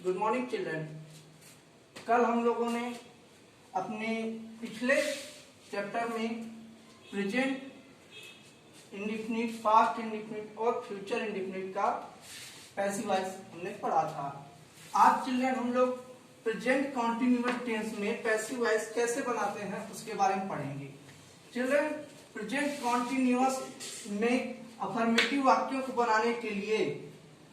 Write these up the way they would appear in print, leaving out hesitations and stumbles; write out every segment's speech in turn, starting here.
Good morning children. कल हम लोगों ने अपने पिछले चैप्टर में प्रेजेंट इंडेफिनिट, पास्ट इंडेफिनिट और फ्यूचर इंडेफिनिट का पैसिव वॉइस हमने पढ़ा था। आज चिल्ड्रन हम लोग प्रेजेंट कॉन्टिन्यूअस टेंस में पैसिव वॉइस कैसे बनाते हैं उसके बारे में पढ़ेंगे। चिल्ड्रन, प्रेजेंट कॉन्टिन्यूअस में अफर्मेटिव वाक्यों को बनाने के लिए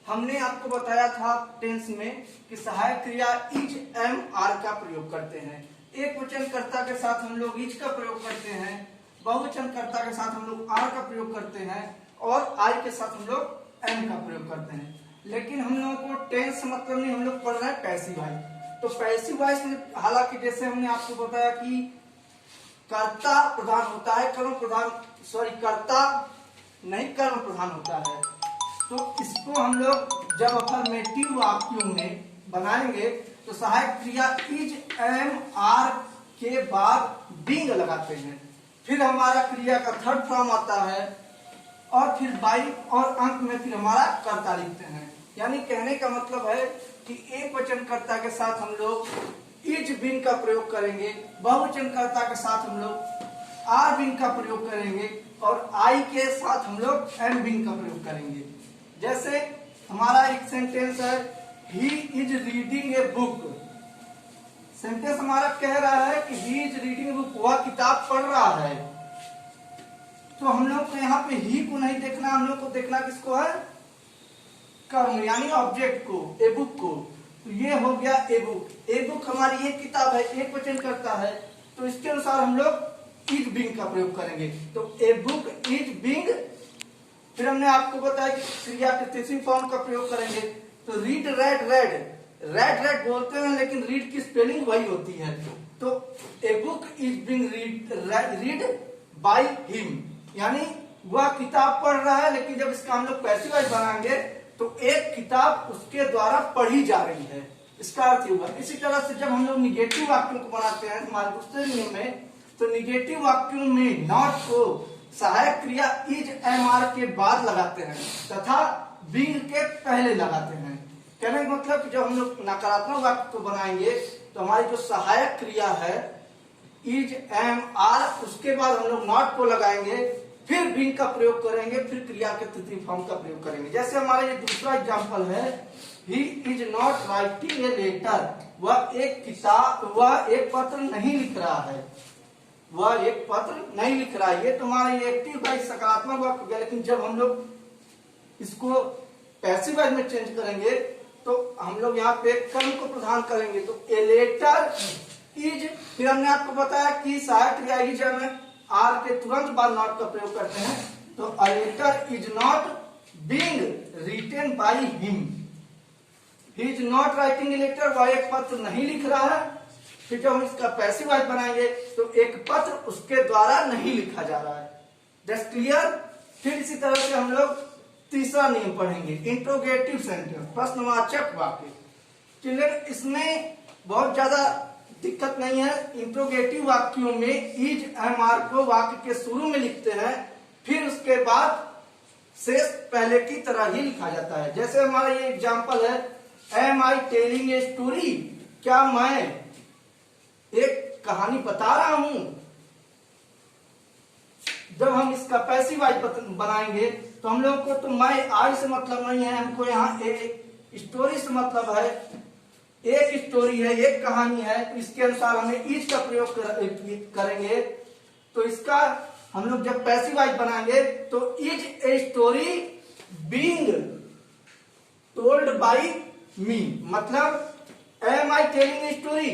हमने आपको बताया था टेंस में कि सहायक क्रिया इज, एम, आर का प्रयोग करते हैं। एक वचनकर्ता के साथ हम लोग इज का प्रयोग करते हैं, बहुवचनकर्ता के साथ हम लोग आर का प्रयोग करते हैं और आई के साथ हम लोग एम का प्रयोग करते हैं। लेकिन हम लोगों को टेंस मतलब नहीं, हम लोग पढ़ रहे हैं पैसिव वॉइस। तो पैसिव वॉइस में हालांकि जैसे हमने आपको बताया कि कर्ता प्रधान होता है, कर्ता नहीं कर्म प्रधान होता है। तो इसको हम लोग जब अफर्मेटिव वाक्यों में बनाएंगे तो सहायक क्रिया इज, एम, आर के बाद बीइंग लगाते हैं। फिर हमारा क्रिया का थर्ड फॉर्म आता है और फिर बाई और अंत में फिर हमारा कर्ता लिखते हैं। यानी कहने का मतलब है कि एक वचनकर्ता के साथ हम लोग इज बीइंग का प्रयोग करेंगे, बहुवचनकर्ता के साथ हम लोग आर बीइंग का प्रयोग करेंगे और आई के साथ हम लोग एम बीइंग का प्रयोग करेंगे। जैसे हमारा एक सेंटेंस है, he is reading a book. Sentence हमारा कह रहा है कि he is reading a book, वह किताब पढ़ रहा है। तो हम लोग को यहाँ पे ही को नहीं देखना, हम लोग को देखना किसको है, कर्म यानी ऑब्जेक्ट को, ए बुक को। तो ये हो गया ए बुक। ए बुक हमारी एक किताब है, एक वचन करता है, तो इसके अनुसार हम लोग इज बीइंग का प्रयोग करेंगे। तो ए बुक इज बीइंग। फिर हमने आपको बताया कि क्रिया के तीसरी फॉर्म का प्रयोग करेंगे। तो रीड, रेड, रेड बोलते हैं लेकिन रीड की स्पेलिंग वही होती है। तो a book is being read by him, यानी वह किताब पढ़ रहा है। लेकिन जब इसका हम लोग पैसिव वॉइस बनाएंगे तो एक किताब उसके द्वारा पढ़ी जा रही है, इसका अर्थ होगा। इसी तरह से जब हम लोग निगेटिव वाक्यों को बनाते हैं हमारे दूसरे नियम में, तो निगेटिव वाक्यों में नॉट को सहायक क्रिया इज, एम, आर के बाद लगाते हैं तथा बीइंग के पहले लगाते हैं। कहने का मतलब कि जब हम लोग नकारात्मक वाक्य को बनाएंगे तो हमारी जो सहायक क्रिया है इज, एम, आर, उसके बाद हम लोग नॉट को लगाएंगे, फिर बीइंग का प्रयोग करेंगे, फिर क्रिया के तृतीय फॉर्म का प्रयोग करेंगे। जैसे हमारा ये दूसरा एग्जाम्पल है, he is not writing a letter. वह एक पत्र नहीं लिख रहा है, वह एक पत्र नहीं लिख रहा है। ये तुम्हारा एक्टिव वॉइस सकारात्मक वाक्य हो गया। लेकिन जब हम लोग इसको पैसिव वॉइस में चेंज करेंगे तो हम लोग यहाँ पे कर्म को प्रधान करेंगे। तो ए लेटर इज, फिर हमने आपको बताया कि सहायक क्रिया इज में आर के तुरंत बाद नॉट का प्रयोग करते हैं। तो a letter is not being written by him. He is not writing a letter, वह एक पत्र नहीं लिख रहा है। फिर जब हम इसका पैसिव वॉइस बनाएंगे तो एक पत्र उसके द्वारा नहीं लिखा जा रहा है। That's clear. फिर इसी तरह से हम लोग तीसरा नियम पढ़ेंगे, इंट्रोगेटिव सेंटेंस, प्रश्नवाचक वाक्य। चिल्ड्रन, इसमें बहुत ज्यादा दिक्कत नहीं है। इंट्रोगेटिव वाक्यों में इज, एम, आर को वाक्य के शुरू में लिखते हैं, फिर उसके बाद शेष पहले की तरह ही लिखा जाता है। जैसे हमारा ये एग्जाम्पल है, am I telling a story, क्या मैं एक कहानी बता रहा हूं। जब हम इसका पैसिव वॉइस बनाएंगे तो हम लोग को तो मैं आई से मतलब नहीं है, हमको यहाँ एक स्टोरी से मतलब है। एक स्टोरी है, एक कहानी है, तो इसके अनुसार हमें इज का प्रयोग करेंगे। तो इसका हम लोग जब पैसिव वॉइस बनाएंगे तो is a story being told by me, मतलब am I telling a story,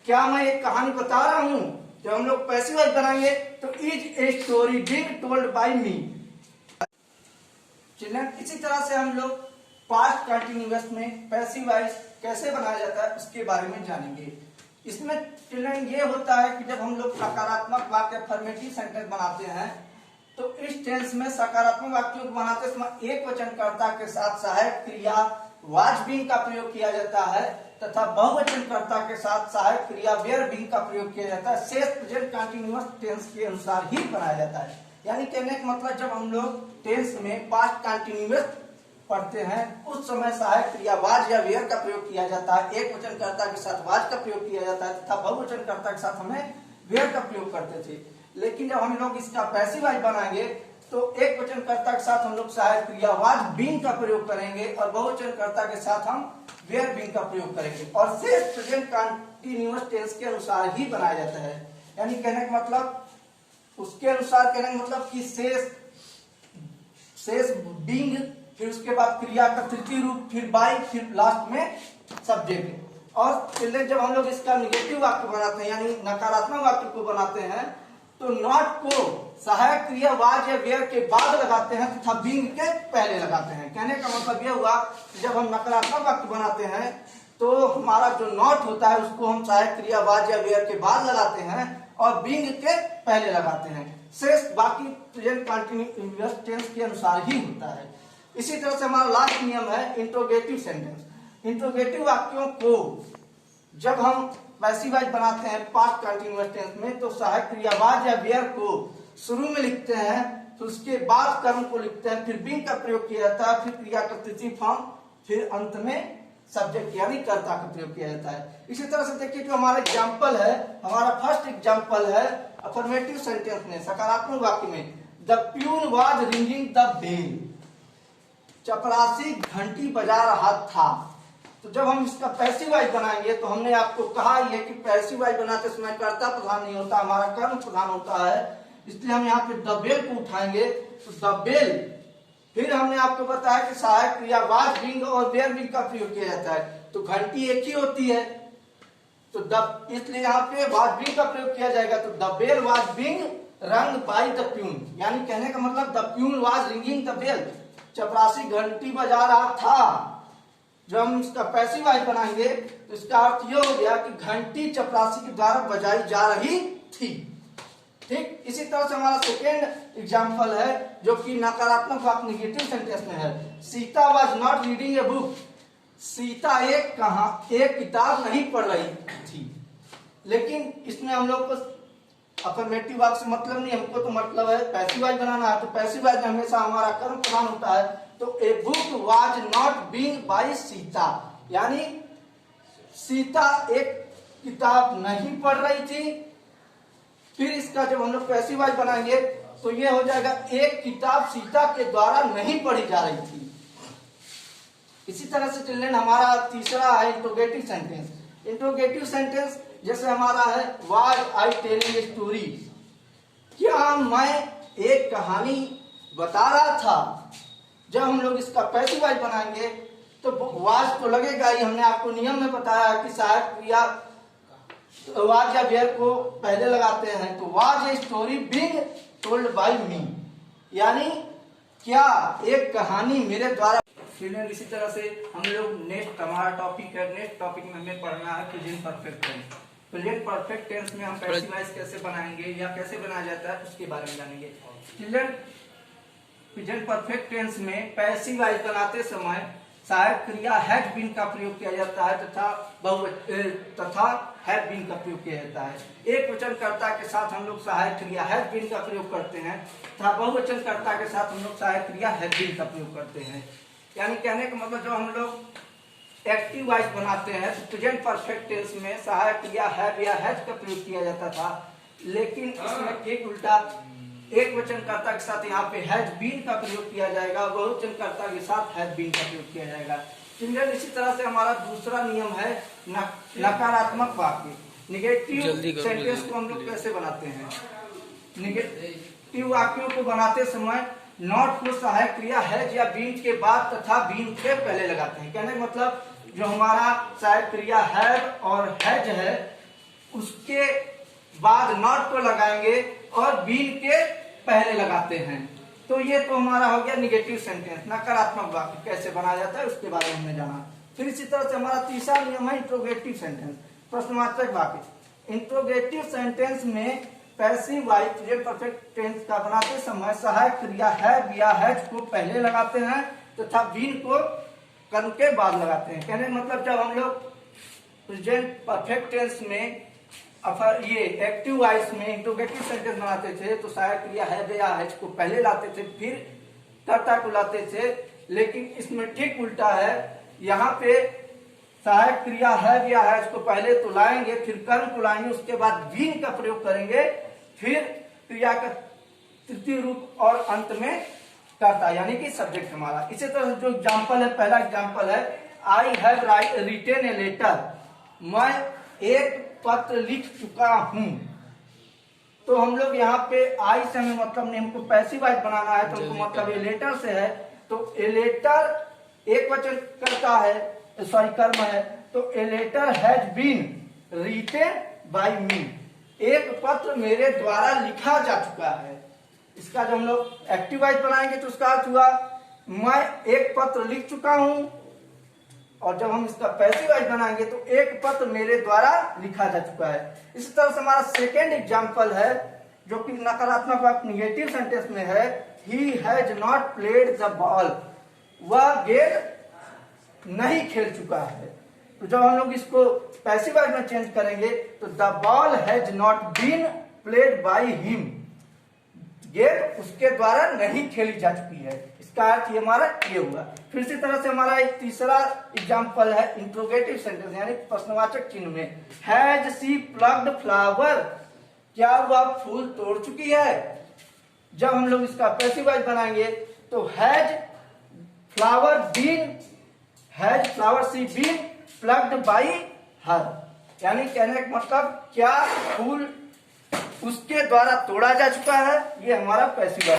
क्या मैं एक कहानी बता रहा हूं। जब हम लोग पैसिव वॉइस बनाएंगे तो is a story being told by me. Children, इसी तरह से हम लोग पास्ट कंटिन्यूअस में पैसिव वॉइस कैसे बनाया जाता है उसके बारे में जानेंगे। इसमें चिल्ड्रन ये होता है कि जब हम लोग सकारात्मक वाक्य अफर्मेटिव सेंटेंस बनाते हैं तो इस टेंस में सकारात्मक वाक्यों को बनाते समय एक वचनकर्ता के साथ सहायक क्रिया वाज बीइंग का प्रयोग किया जाता है तथा बहुवचनकर्ता के साथ सहायक क्रिया वेयर बीइंग का प्रयोग किया जाता है। शेष प्रेजेंट कंटिन्यूअस टेंस के अनुसार ही बनाया जाता है। यानी कहने का मतलब जब हम लोग टेंस में पास्ट कंटिन्यूअस पढ़ते हैं उस समय सहायक क्रिया वाज या वेयर का प्रयोग किया जाता है। एक वचनकर्ता के साथ वाज का प्रयोग किया जाता है तथा बहुवचनकर्ता के साथ हमें वेयर का प्रयोग करते थे। लेकिन जब हम लोग इसका पैसिव वॉइस बनाएंगे तो एक वचनकर्ता के साथ हम लोग सहायक क्रिया वाज बीइंग का प्रयोग करेंगे और बहुवचनकर्ता के साथ हम वेयर बीइंग का प्रयोग करेंगे और शेष प्रेजेंट कंटीन्यूअस टेंस के अनुसार ही बनाया जाता है। यानी कहने का मतलब उसके अनुसार, कहने का मतलब कि शेष बीइंग, फिर उसके बाद क्रिया का तृतीय रूप, फिर बाय, फिर लास्ट में सब्जेक्ट। और पहले जब हम लोग इसका निगेटिव वाक्य बनाते हैं यानी नकारात्मक वाक्य को बनाते हैं तो नॉट को सहायक क्रिया वाज या वेयर के बाद लगाते हैं तथा बीइंग के पहले लगाते हैं। कहने का मतलब यह हुआ कि जब हम नकारात्मक वाक्य बनाते हैं तो हमारा जो नॉट होता है उसको हम सहायक क्रिया वाज या वेयर के बाद लगाते हैं और बीइंग के पहले लगाते हैं। शेष बाकी प्रेजेंट कंटीन्यूअस टेंस के अनुसार ही होता है। इसी तरह से हमारा लास्ट नियम है इंट्रोगेटिव सेंटेंस। इंट्रोगेटिव वाक्यों को जब हम पैसिव वॉइस बनाते हैं पास्ट कंटीन्यूअस टेंस में तो सहायक क्रिया वाज या वेयर को शुरू में लिखते हैं, तो उसके बाद कर्म को लिखते हैं, फिर बीइंग का प्रयोग किया जाता है, फिर क्रिया का तृतीय फॉर्म, फिर अंत में सब्जेक्ट यानी कर्ता का प्रयोग किया जाता है। इसी तरह से देखिए जो हमारा एग्जाम्पल है, हमारा फर्स्ट एग्जाम्पल है अफर्मेटिव सेंटेंस में, सकारात्मक वाक्य में, the peon was ringing the bell, चपरासी घंटी बजा रहा था। तो जब हम इसका पैसिव वॉइस बनाएंगे तो हमने आपको कहा ही है कि पैसिव वॉइस बनाते समय कर्ता प्रधान नहीं होता, हमारा कर्म प्रधान होता है, इसलिए हम यहाँ पे द बेल को उठाएंगे तो द बेल। फिर हमने आपको बताया कि सहायक क्रिया वाज बीइंग और वेयर बीइंग का प्रयोग किया जाता है, तो घंटी एक ही होती है तो द, इसलिए यहाँ पे वाज बीइंग का प्रयोग किया जाएगा। तो the bell was being rung by the peon, यानी कहने का मतलब the peon was ringing the bell, चपरासी घंटी बजा रहा था। जब हम इसका पैसिव वॉइस बनाएंगे तो इसका अर्थ यह हो गया कि घंटी चपरासी के द्वारा बजाई जा रही थी। ठीक, इसी तरह से हमारा सेकेंड एग्जाम्पल है जो कि नकारात्मक वाक्य निगेटिव सेंटेंस में है। Sita was not reading a book, Sita एक किताब नहीं पढ़ रही थी। लेकिन इसमें हम लोग को अफर्मेटिव वाक्य से मतलब नहीं, हमको तो मतलब है पैसिव वॉइस बनाना है। तो पैसिव वॉइस में हमेशा हमारा कर्म प्रधान होता है। तो a book was not being by Sita, यानी सीता एक किताब नहीं पढ़ रही थी। फिर इसका जब हम लोग पैसिव वॉइस बनाएंगे तो ये हो जाएगा एक किताब सीता के द्वारा नहीं पढ़ी जा रही थी। इसी तरह से चिल्ड्रन हमारा तीसरा है इंट्रोगेटिव सेंटेंस। इंट्रोगेटिव सेंटेंस जैसे हमारा है was I telling a story, क्या मैं एक कहानी बता रहा था। जब हम लोग इसका पैसिव वॉइस बनाएंगे तो वाज तो लगेगा ही, हमने आपको नियम में बताया कि सहायक क्रिया वाज या वेयर को पहले लगाते हैं। तो was a story being told by me, यानी क्या एक कहानी मेरे द्वारा। चिल्ड्रन इसी तरह से हम लोग नेक्स्ट हमारा टॉपिक है, नेक्स्ट टॉपिक में हमें पढ़ना है present perfect tense. Present perfect tense में हम पैसिव वॉइस कैसे बनाएंगे या कैसे बनाया जाता है उसके बारे में जानेंगे। चिल्ड्रन प्रेजेंट परफेक्ट टेंस में पैसिव वॉइस बनाते समय सहायक क्रिया हैज बीन का प्रयोग किया जाता है तथा हैव बीन का प्रयोग किया जाता है। एक वचनकर्ता के साथ हम लोग सहायक क्रिया हैज बीन का प्रयोग करते हैं तथा बहुवचनकर्ता के साथ हम लोग सहायक क्रिया हैव बीन का प्रयोग करते हैं। यानी कहने का मतलब जब हम लोग एक्टिव वॉइस बनाते हैं तो प्रेजेंट परफेक्ट टेंस में सहायक क्रिया हैव या हैज का प्रयोग किया जाता था, लेकिन इसमें ठीक उल्टा एक वचनकर्ता के साथ यहाँ पे हैज बीन का प्रयोग किया जाएगा, बहुवचनकर्ता के साथ हैव बीन का प्रयोग किया जाएगा। चिल्ड्रन इसी तरह से हमारा दूसरा नियम है नकारात्मक वाक्य। निगेटिव सेंटेंस को हम लोग कैसे बनाते हैं। निगेटिव वाक्यों को बनाते समय नॉट को सहायक क्रिया हैज या बीन के बाद तथा बीन के पहले लगाते हैं। कहने का मतलब जो हमारा सहायक क्रिया हैव और हैज है उसके बाद नॉट को लगाएंगे और बीन के पहले लगाते हैं। तो ये तो हमारा हो गया निगेटिव सेंटेंस, नकारात्मक वाक्य कैसे बनाया जाता है उसके बारे में हमने जाना। फिर इसी तरह से हमारा तीसरा नियम है इंट्रोगेटिव सेंटेंस, प्रश्नवाचक वाक्य। इंट्रोगेटिव सेंटेंस में passive voice present perfect tense का बनाते समय सहायक क्रिया हैव या हैज को पहले लगाते हैं तथा बीन को कर्म के बाद लगाते हैं। कहने का मतलब जब हम लोग प्रेजेंट परफेक्ट टेंस में ये एक्टिव वॉइस में इंट्रोगेटिव सेंटेंस बनाते थे तो सहायक क्रिया हैव या हैज को पहले लाते थे, फिर कर्ता को लाते थे, लेकिन इसमें ठीक उल्टा है। यहाँ पे सहायक क्रिया है गया है, इसको पहले तो लाएंगे, फिर कर्म को लाएंगे, उसके बाद बीन का प्रयोग करेंगे, फिर क्रिया का तृतीय रूप और अंत में करता है, यानी कि सब्जेक्ट हमारा। इसी तरह जो एग्जाम्पल है, पहला एग्जाम्पल है I have written a letter, मैं एक पत्र लिख चुका हूं। तो हम लोग यहाँ पे आई से हमें मतलब नहीं, हमको पैसिव वॉइस बनाना है, तो हमको मतलब ये लेटर से है, तो ए लेटर एक वचन करता है, सॉरी कर्म है, तो a letter has been written by me, एक पत्र मेरे द्वारा लिखा जा चुका है। इसका जब हम लोग एक्टिव वॉइस बनाएंगे तो उसका अर्थ हुआ मैं एक पत्र लिख चुका हूं, और जब हम इसका पैसिव वॉइस बनाएंगे तो एक पत्र मेरे द्वारा लिखा जा चुका है। इसी तरह से हमारा सेकेंड एग्जाम्पल है जो कि नकारात्मक वाक्य निगेटिव सेंटेंस में है, he has not played the ball, वह गेंद नहीं खेल चुका है। तो जब हम लोग इसको पैसिव वॉइस में चेंज करेंगे तो the ball has not been played by him, गेंद उसके द्वारा नहीं खेली जा चुकी है। इसका अर्थ ये हमारा ये हुआ। फिर इसी तरह से हमारा एक तीसरा एग्जाम्पल है इंट्रोगेटिव सेंटेंस, यानी प्रश्नवाचक चिन्ह में, हैज सी प्लग्ड फ्लावर, क्या वह फूल तोड़ चुकी है। जब हम लोग इसका पैसिव वॉइस बनाएंगे तो has flower been, has flower see been plucked by her, यानी कहने का मतलब क्या फूल उसके द्वारा तोड़ा जा चुका है, ये हमारा पैसिव वॉइस।